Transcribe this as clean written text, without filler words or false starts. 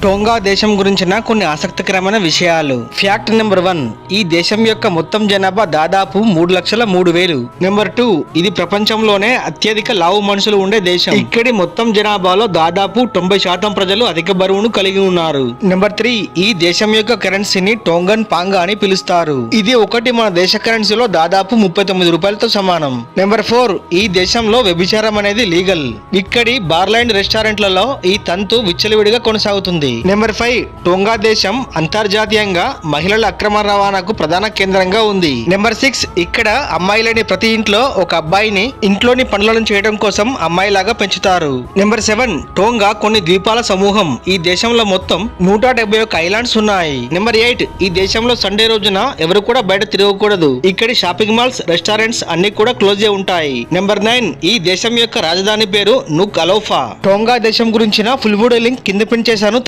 Tonga దేశం గురించిన కొన్ని ఆసక్తికరమైన విషయాలు. ఫ్యాక్ట్ నెంబర్ 1, ఈ దేశం యొక్క మొత్తం జనాభా దాదాపు 3,03,000. నెంబర్ 2, ఇది ప్రపంచంలోనే అత్యధిక లావు మనుషులు ఉండే దేశం. ఇక్కడి మొత్తం జనాభాలో దాదాపు 90% ప్రజలు అధిక బరువును కలిగి ఉన్నారు. నెంబర్ 3, ఈ దేశం యొక్క కరెన్సీని టోంగన్ పాంగా అని పిలుస్తారు. ఇది ఒకటి మన దేశ కరెన్సీలో దాదాపు 39 రూపాయలతో సమానం. నెంబర్ 4, ఈ దేశంలో వ్యభిచారం అనేది లీగల్. ఇక్కడి బార్లు అండ్ రెస్టారెంట్లలో ఈ తంతు విచ్చలవిడిగా కొనసాగుతుంది. నెంబర్ 5, టోంగా దేశం అంతర్జాతీయంగా మహిళల అక్రమ రవాణాకు ప్రధాన కేంద్రంగా ఉంది. నెంబర్ 6, ఇక్కడ అమ్మాయిలని ప్రతి ఇంట్లో ఒక అబ్బాయిని ఇంట్లోని పనులను చేయడం కోసం అమ్మాయిలాగా పెంచుతారు. నెంబర్ 7, టోంగా కొన్ని ద్వీపాల సమూహం. ఈ దేశంలో మొత్తం 171 ఐలాండ్స్ ఉన్నాయి. నెంబర్ 8, ఈ దేశంలో సండే రోజున ఎవరు కూడా బయట తిరగకూడదు. ఇక్కడి షాపింగ్ మాల్స్, రెస్టారెంట్స్ అన్ని కూడా క్లోజ్ అయి ఉంటాయి. నెంబర్ 9, ఈ దేశం యొక్క రాజధాని పేరు నుక్ అలోఫా. టోంగా దేశం గురించిన ఫుల్ వీడియో లింక్ కింద పిన్ చేశాను.